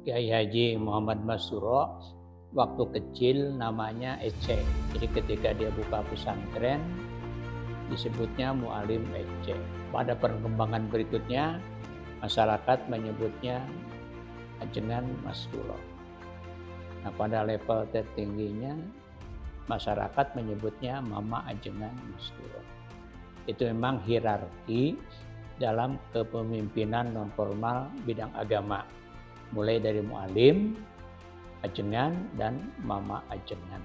Kiai Haji Muhammad Masuro waktu kecil namanya Ece. Jadi ketika dia buka pesantren disebutnya Mu'alim Ece. Pada perkembangan berikutnya masyarakat menyebutnya Ajengan Masuro. Nah, pada level tertingginya masyarakat menyebutnya Mama Ajengan Masuro. Itu memang hierarki dalam kepemimpinan non formal bidang agama, mulai dari mu'alim, ajengan, dan mama ajengan.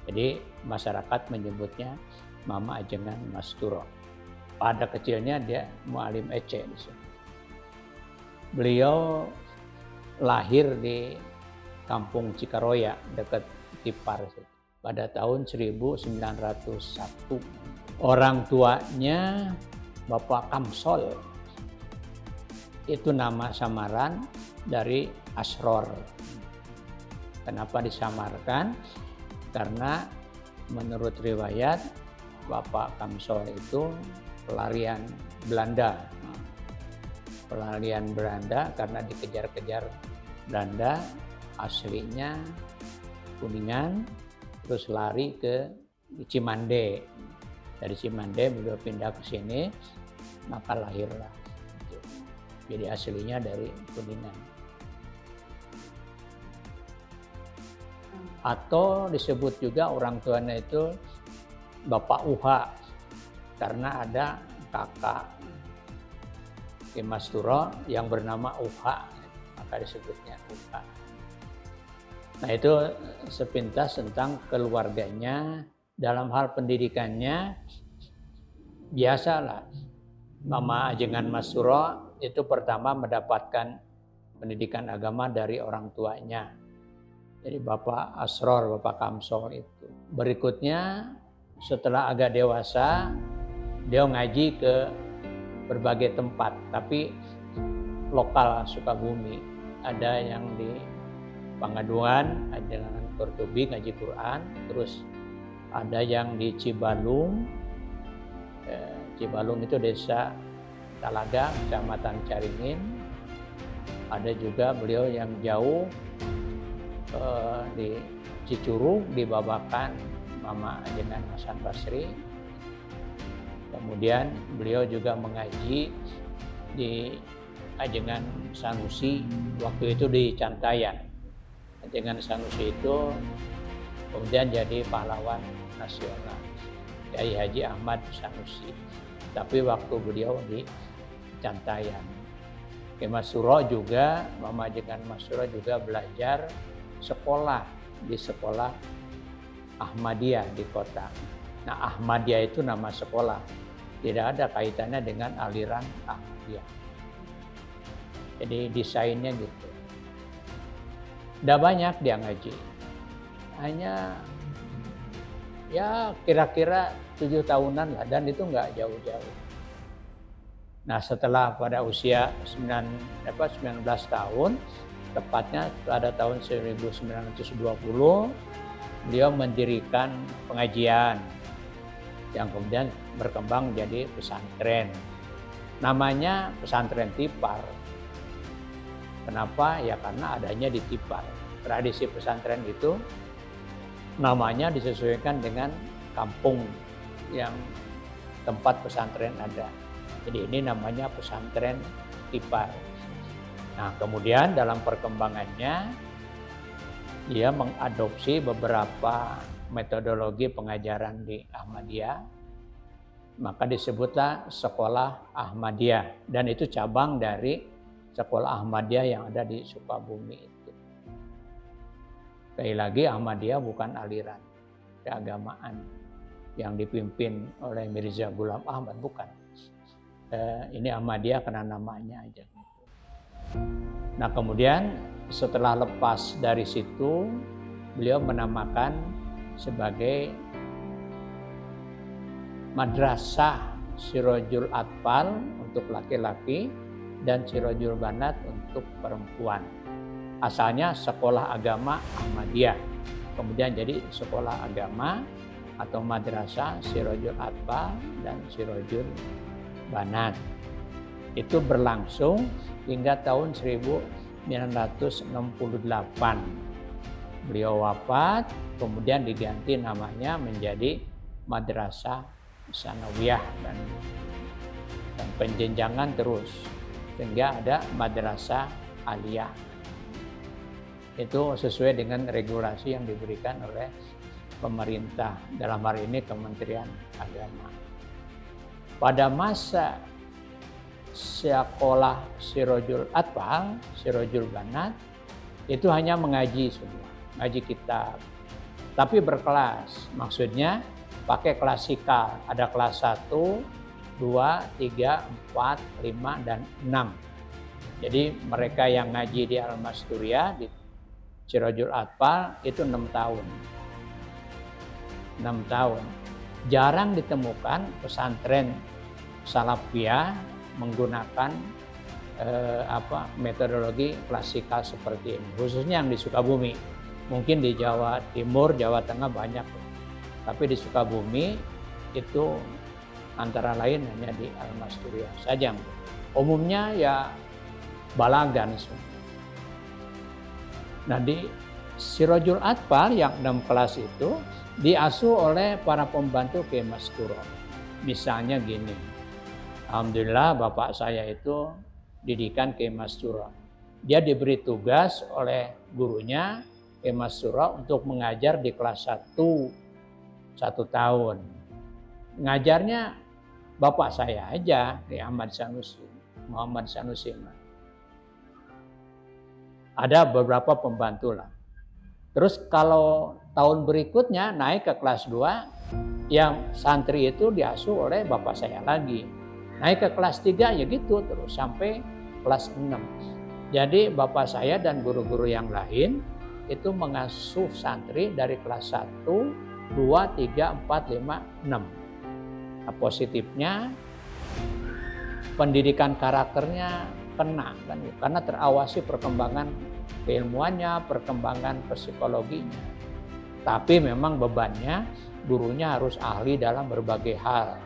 Jadi masyarakat menyebutnya Mama Ajengan Masuro. Pada kecilnya dia mu'alim Ece. Beliau lahir di Kampung Cikaroya dekat Tipar pada tahun 1901. Orang tuanya Bapak Kamsol. Itu nama samaran dari Asror. Kenapa disamarkan? Karena menurut riwayat Bapak Kamsol itu pelarian Belanda. Pelarian Belanda karena dikejar-kejar Belanda, aslinya Kuningan, terus lari ke Cimande. Dari Cimande beliau pindah ke sini, maka lahirlah. Jadi aslinya dari Kuningan. Atau disebut juga orang tuanya itu Bapak Uha, karena ada kakak Ki Masuro yang bernama Uha, maka disebutnya Uha. Nah, itu sepintas tentang keluarganya. Dalam hal pendidikannya, biasalah Mama Ajengan Masuro itu pertama mendapatkan pendidikan agama dari orang tuanya. Jadi Bapak Asror, Bapak Kamsol itu. Berikutnya setelah agak dewasa, dia ngaji ke berbagai tempat, tapi lokal Sukabumi. Ada yang di Pangaduan, ada yang Kordobi ngaji Quran, terus ada yang di Cibalung. Cibalung itu desa Talaga, Kecamatan Caringin. Ada juga beliau yang jauh di Cicurug, di Babakan, Mama Ajengan Hasan Basri. Kemudian beliau juga mengaji di Ajengan Sanusi, waktu itu di Cantayan. Ajengan Sanusi itu kemudian jadi pahlawan nasional, Kiai Haji Ahmad Sanusi. Tapi waktu beliau di Cantayan. Ki Masuro juga, Mama Ajengan Masuro juga belajar sekolah di sekolah Ahmadiyah di kota. Nah, Ahmadiyah itu nama sekolah, tidak ada kaitannya dengan aliran Ahmadiyah. Jadi desainnya gitu. Tidak banyak dia ngaji, hanya ya kira-kira 7 tahunan lah, dan itu nggak jauh-jauh. Nah, setelah pada usia 19 tahun, tepatnya pada tahun 1920, beliau mendirikan pengajian yang kemudian berkembang jadi pesantren. Namanya Pesantren Tipar. Kenapa? Ya karena adanya di Tipar. Tradisi pesantren itu namanya disesuaikan dengan kampung yang tempat pesantren ada. Jadi ini namanya Pesantren Tipar. Nah, kemudian dalam perkembangannya dia mengadopsi beberapa metodologi pengajaran di Ahmadiyah. Maka disebutlah Sekolah Ahmadiyah, dan itu cabang dari Sekolah Ahmadiyah yang ada di Sukabumi itu. Sekali lagi, Ahmadiyah bukan aliran keagamaan yang dipimpin oleh Mirza Ghulam Ahmad, bukan. Ini Ahmadiyah karena namanya aja. Nah, kemudian setelah lepas dari situ, beliau menamakan sebagai Madrasah Sirojul Atfal untuk laki-laki dan Sirojul Banat untuk perempuan. Asalnya Sekolah Agama Ahmadiyah, kemudian jadi Sekolah Agama atau Madrasah Sirojul Atfal dan Sirojul Banat. Itu berlangsung hingga tahun 1960. 1968. Beliau wafat, kemudian diganti namanya menjadi Madrasah Tsanawiyah dan penjenjangan terus sehingga ada Madrasah Aliyah. Itu sesuai dengan regulasi yang diberikan oleh pemerintah, dalam hal ini Kementerian Agama. Pada masa sekolah Sirojul Atfal, Sirojul Banat, itu hanya mengaji semua, ngaji kitab. Tapi berkelas, maksudnya pakai klasikal, ada kelas 1, 2, 3, 4, 5, dan 6. Jadi mereka yang ngaji di Al-Masturiyah, di Sirojul Atfal itu 6 tahun. 6 tahun. Jarang ditemukan pesantren Salafiyah menggunakan metodologi klasikal seperti ini, khususnya yang di Sukabumi. Mungkin di Jawa Timur, Jawa Tengah banyak, tapi di Sukabumi itu antara lain hanya di Al-Masturiyah saja. Umumnya ya Balagan semua. Nah, di Sirojul Atfal yang 6 kelas itu diasuh oleh para pembantu Kiai Mas Turo. Misalnya gini, alhamdulillah bapak saya itu didikan Kiai Mas Turo. Dia diberi tugas oleh gurunya Kiai Mas Turo untuk mengajar di kelas 1 tahun. Ngajarnya bapak saya aja, Kiai Muhammad Sanusi. Ada beberapa pembantu lah. Terus kalau tahun berikutnya naik ke kelas 2, yang santri itu diasuh oleh bapak saya lagi. Naik ke kelas 3 ya gitu terus sampai kelas 6. Jadi bapak saya dan guru-guru yang lain itu mengasuh santri dari kelas 1, 2, 3, 4, 5, 6. Nah, positifnya pendidikan karakternya kena kan, karena terawasi perkembangan keilmuannya, perkembangan psikologinya. Tapi memang bebannya gurunya harus ahli dalam berbagai hal.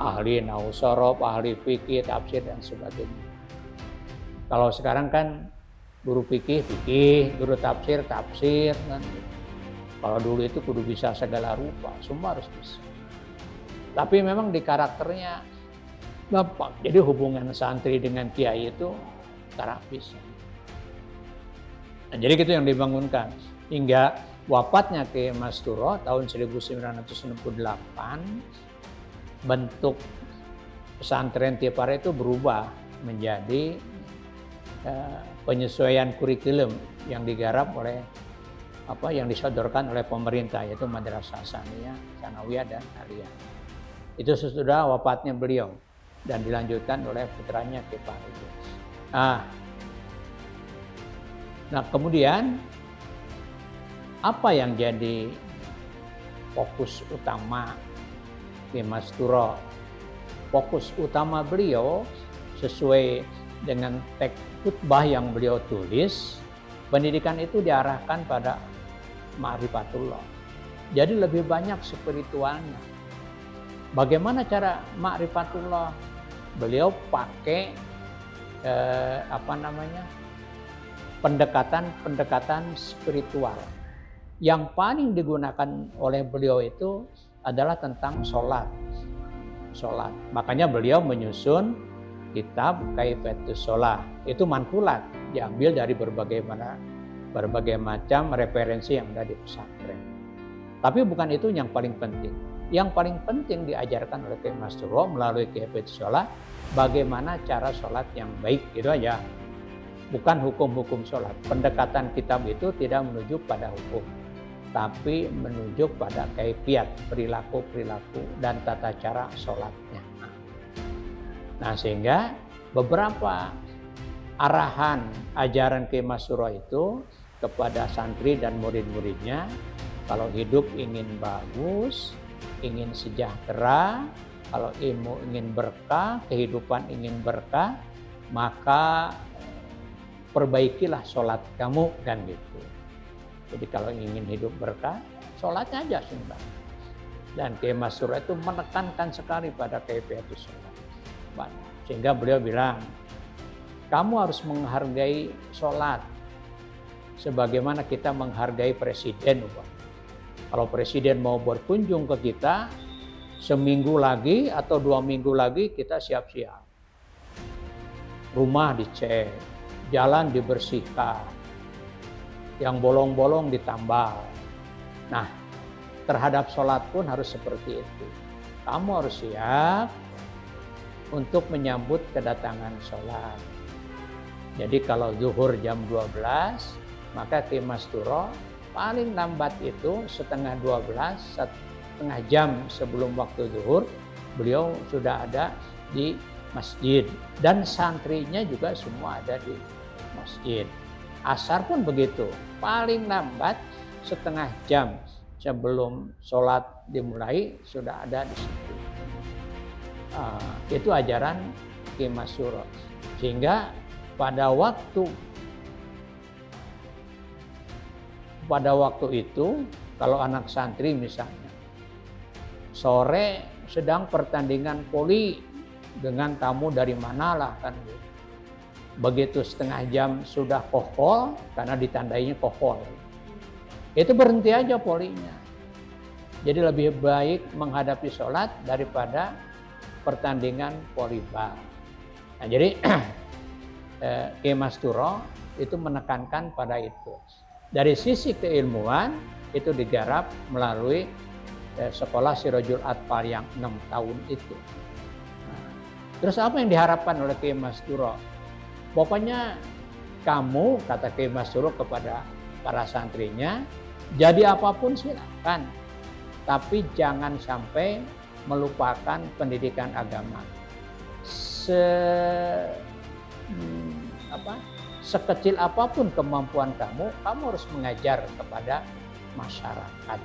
Ahli nahwu shorof, ahli fikih, tafsir dan sebagainya. Kalau sekarang kan guru fikih, guru tafsir kan. Kalau dulu itu kudu bisa segala rupa, semua harus bisa. Tapi memang di karakternya Bapak, jadi hubungan santri dengan kiai itu terapis. Nah, jadi itu yang dibangunkan hingga wafatnya Kiai Mas Turo tahun 1968. Bentuk pesantren Tipare itu berubah menjadi penyesuaian kurikulum yang digarap oleh yang disodorkan oleh pemerintah, yaitu Madrasah Tsanawiyah dan Aliyah. Itu sesudah wafatnya beliau dan dilanjutkan oleh putranya Kipar itu. Nah kemudian apa yang jadi fokus utama Kiai Mas Turo? Fokus utama beliau sesuai dengan teks khutbah yang beliau tulis, pendidikan itu diarahkan pada ma'rifatullah. Jadi lebih banyak spiritualnya. Bagaimana cara ma'rifatullah? Beliau pakai pendekatan spiritual. Yang paling digunakan oleh beliau itu adalah tentang sholat. Makanya beliau menyusun kitab Kaifatus Sholah. Itu mankulat, diambil dari berbagai macam referensi yang ada di pesantren. Tapi bukan itu yang paling penting. Yang paling penting diajarkan oleh Kiai Mas Turo melalui Kaifatus Sholah, bagaimana cara sholat yang baik, itu aja. Bukan hukum-hukum sholat. Pendekatan kitab itu tidak menuju pada hukum, tapi menuju pada kaifiat, perilaku dan tata cara sholatnya. Nah sehingga beberapa arahan ajaran Kiai Mas Turo itu kepada santri dan murid-muridnya, kalau hidup ingin bagus, ingin sejahtera, kalau ilmu ingin berkah, kehidupan ingin berkah, maka perbaikilah sholat kamu, kan gitu. Jadi kalau ingin hidup berkah, sholatnya aja sembah. Dan Kiai Mas Turo itu menekankan sekali pada kaifiatus sholat. Sehingga beliau bilang, kamu harus menghargai sholat. Sebagaimana kita menghargai presiden. Kalau presiden mau berkunjung ke kita, seminggu lagi atau 2 minggu lagi kita siap-siap. Rumah dicek, jalan dibersihkan, yang bolong-bolong ditambal. Nah, terhadap sholat pun harus seperti itu. Kamu harus siap untuk menyambut kedatangan sholat. Jadi kalau zuhur jam 12, maka Kiai Masturo paling lambat itu setengah 12, setengah jam sebelum waktu zuhur, beliau sudah ada di masjid. Dan santrinya juga semua ada di masjid. Asar pun begitu, paling lambat setengah jam sebelum sholat dimulai sudah ada di situ. Itu ajaran Kiai Masturo. Sehingga pada waktu itu, kalau anak santri misalnya, sore sedang pertandingan voli dengan tamu dari manalah kan. Begitu setengah jam sudah kohol, karena ditandainya kohol. Itu berhenti aja volinya. Jadi lebih baik menghadapi sholat daripada pertandingan volleyball. Nah, jadi Kiai Masturo itu menekankan pada itu. Dari sisi keilmuan itu digarap melalui sekolah Sirajul Atfal yang 6 tahun itu. Nah, terus apa yang diharapkan oleh Kiai Masturo? Pokoknya kamu, kata Kiai Masturo kepada para santrinya, jadi apapun silakan, tapi jangan sampai melupakan pendidikan agama. Sekecil apapun kemampuan kamu harus mengajar kepada masyarakat.